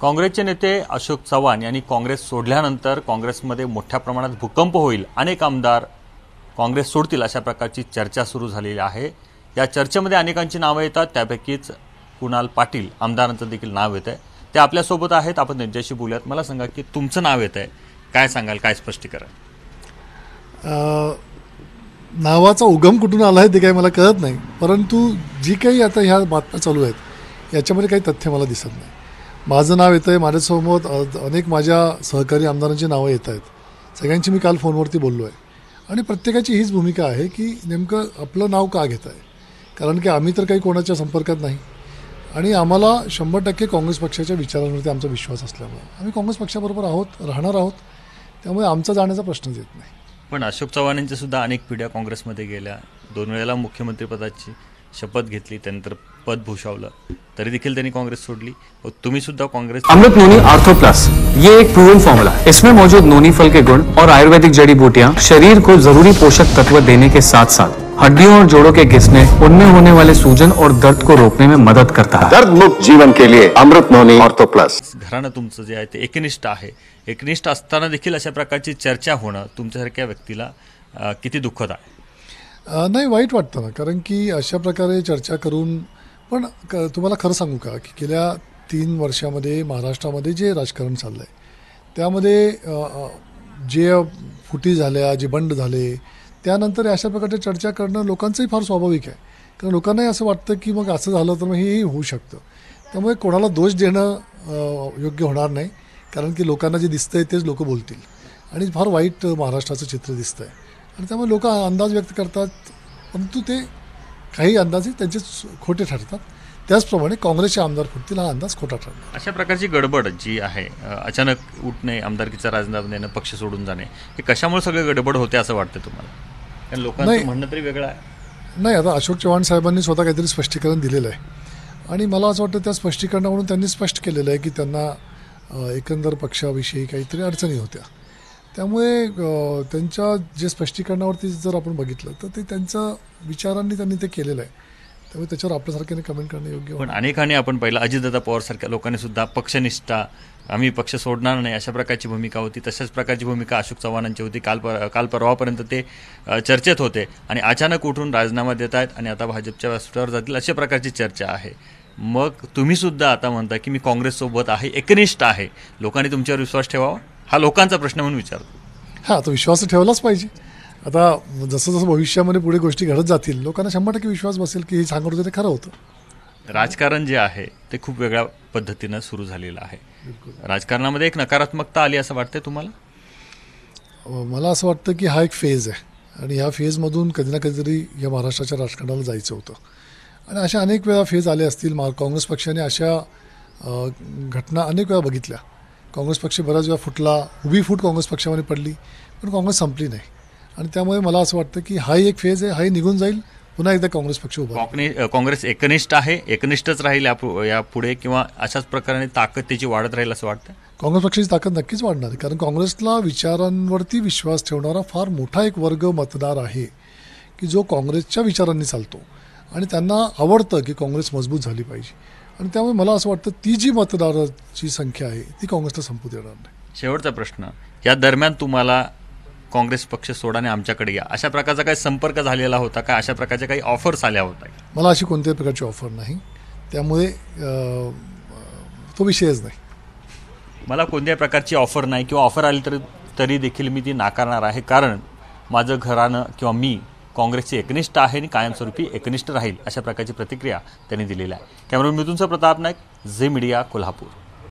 काँग्रेसचे नेते अशोक चव्हाण यांनी काँग्रेस सोडल्यानंतर काँग्रेसमध्ये मोठ्या प्रमाणात भूकंप होईल, अनेक आमदार काँग्रेस सोडतील अशा प्रकारची चर्चा सुरू झालेली आहे। या चर्चेमध्ये अनेकांची नावे येतात, त्यापैकीच कुणाल पाटील आमदारांचं देखील नाव येत आहे। ते आपल्यासोबत आहेत, आपण त्यांच्याशी बोलूयात। मला सांगा की तुमचं नाव येत आहे, काय सांगाल, काय स्पष्टीकरण? नावाचा उगम कुठून आला आहे ते काही मला कळत नाही, परंतु जी काही आता ह्या बातम्या चालू आहेत याच्यामध्ये काही तथ्य मला दिसत नाही। माझं नाव येतं आहे, माझ्यासमोर अनेक माझ्या सहकारी आमदारांची नावं येत आहेत, सगळ्यांची मी काल फोनवरती बोललो आहे आणि प्रत्येकाची हीच भूमिका आहे की नेमकं आपलं नाव का घेत आहे, कारण की आम्ही तर काही कोणाच्या संपर्कात नाही आणि आम्हाला 100% काँग्रेस पक्षाच्या विचारांवरती आमचा विश्वास असल्यामुळे आम्ही काँग्रेस पक्षाबरोबर आहोत, राहणार आहोत, त्यामुळे आमचा जाण्याचा प्रश्नच येत नाही। पण अशोक चव्हाण यांच्या सुद्धा अनेक पिढ्या काँग्रेसमध्ये गेल्या, 2 वेळेला मुख्यमंत्रीपदाची शपथ घेतली, त्यानंतर पद भूषवलं, तरी देखील त्यांनी कांग्रेस छोड़ी। और तुम्ही सुद्धा कांग्रेस। अमृत नोनी आर्थो प्लस, ये एक प्रूवन फॉर्मूला है। इसमें मौजूद नोनी फल के गुण और आयुर्वेदिक जड़ी बूटियां शरीर को जरूरी पोषक तत्व देने के साथ साथ हड्डियों और जोड़ों के घिसने, उनमें होने वाले सूजन और दर्द को रोकने में मदद करता है। दर्द मुक्त जीवन के लिए अमृत नोनी आर्थो प्लस। घराणं तुमचं जे आहे ते एकनिष्ठ आहे, एकनिष्ठ असताना देखील अशा प्रकारची चर्चा होणं तुमच्यासारख्या व्यक्तीला किती दुःखद आहे? नाही, वाईट वाटतं ना, कारण की अशा प्रकारे चर्चा करून पण तुम्हाला खरं सांगू का की गेल्या 3 वर्षामध्ये महाराष्ट्रामध्ये जे राजकारण चाललं आहे त्यामध्ये जे फुटी झाल्या, जे बंड झाले, त्यानंतर अशा प्रकारच्या चर्चा करणं लोकांचंही फार स्वाभाविक आहे, कारण लोकांनाही असं वाटतं की मग असं झालं तर मग हेही होऊ शकतं। त्यामुळे कोणाला दोष देणं योग्य होणार नाही, कारण की लोकांना जे दिसतंय तेच लोक बोलतील आणि फार वाईट महाराष्ट्राचं चित्र दिसतंय आणि त्यामुळे लोक अंदाज व्यक्त करतात, परंतु ते काही अंदाज त्यांचे खोटे ठरतात। त्याचप्रमाणे काँग्रेसचे आमदार फुटतील हा अंदाज खोटा ठरला। अशा प्रकारची गडबड जी आहे, अचानक उठणे, आमदारकीचा राजीनामा देणं, पक्ष सोडून जाणे, हे कशामुळे सगळे गडबड होते असं वाटतं तुम्हाला? कारण लोकांचं म्हणणं तरी वेगळं आहे। नाही, आता अशोक चव्हाण साहेबांनी स्वतः काहीतरी स्पष्टीकरण दिलेलं आहे आणि मला असं वाटतं त्या स्पष्टीकरणावरून त्यांनी स्पष्ट केलेलं आहे की त्यांना एकंदर पक्षाविषयी काहीतरी अडचणी होत्या, त्यामुळे त्यांच्या जे स्पष्टीकरणावरती जर आपण बघितलं तर ते त्यांच्या विचारांनी त्यांनी ते केलेलं आहे, त्यामुळे त्याच्यावर आपल्यासारख्याने कमेंट करणं योग्य। पण अनेकांनी आपण पाहिलं, अजितदादा पवार सारख्या लोकांनी सुद्धा पक्षनिष्ठा, आम्ही पक्ष सोडणार नाही अशा प्रकारची भूमिका होती। तशाच प्रकारची भूमिका अशोक चव्हाणांची होती। काल परवापर्यंत ते चर्चेत होते आणि अचानक उठून राजीनामा देत आहेत आणि आता भाजपच्या व्यासपीठावर जातील अशा प्रकारची चर्चा आहे। मग तुम्ही सुद्धा आता म्हणता की मी काँग्रेससोबत आहे, एकनिष्ठ आहे, लोकांनी तुमच्यावर विश्वास ठेवावा, हा लोकांचा प्रश्न म्हणून विचारतो। हां, तो विश्वास ठेवलाच पाहिजे। आता जसं जसं भविष्यामध्ये पुढे गोष्टी घडत जातील लोकांना 100% विश्वास बसेल की हे सांगत होतं ते खरं होतं। राजकारण जे आहे ते खूप वेगळ्या पद्धतीनं सुरू झालेलं आहे। राजकारणामध्ये एक नकारात्मकता आली असं वाटतंय तुम्हाला? मला असं वाटतं की हा एक फेज आहे आणि ह्या फेजमधून कधी ना कधीतरी या महाराष्ट्राच्या राजकारणाला जायचं होतं आणि अशा अनेक वेळा फेज आले असतील। काँग्रेस पक्षाने अशा घटना अनेक वेळा बघितल्या। काँग्रेस पक्ष बऱ्याच वेळा फुटला, उभी फूट काँग्रेस पक्षामध्ये पडली, पण काँग्रेस संपली नाही आणि त्यामुळे मला असं वाटतं की हाही एक फेज आहे, हाही निघून जाईल, पुन्हा एकदा काँग्रेस पक्ष उभा। काँग्रेस एकनिष्ठ आहे, एकनिष्ठच राहील या पुढे, किंवा अशाच प्रकारे ताकद त्याची वाढत राहील असं वाटतं? काँग्रेस पक्षाची ताकद नक्कीच वाढणार आहे, कारण काँग्रेसला विचारांवरती विश्वास ठेवणारा फार मोठा एक वर्ग मतदार आहे की जो काँग्रेसच्या विचारांनी चालतो आणि त्यांना आवडतं की काँग्रेस मजबूत झाली पाहिजे आणि त्यामुळे मला असं वाटतं ती जी मतदाराची संख्या आहे ती काँग्रेसला संपू देणार नाही। शेवटचा प्रश्न, या दरम्यान तुम्हाला काँग्रेस पक्ष सोडाने आमच्याकडे या अशा प्रकारचा काही संपर्क झालेला होता का? अशा प्रकारच्या काही ऑफर्स आल्या होत्या? मला अशी कोणत्याही प्रकारची ऑफर नाही, त्यामुळे तो विषयच नाही। मला कोणत्याही प्रकारची ऑफर नाही किंवा ऑफर आली तरी देखील मी ती नाकारणार आहे, कारण माझं घराणं किंवा मी काँग्रेसचे एकनिष्ठ आहे आणि कायमस्वरूपी एकनिष्ठ राहील अशा प्रकारची प्रतिक्रिया त्यांनी दिलेली आहे। कॅमेरामन मिथुन प्रताप नाईक, झी मीडिया, कोल्हापूर।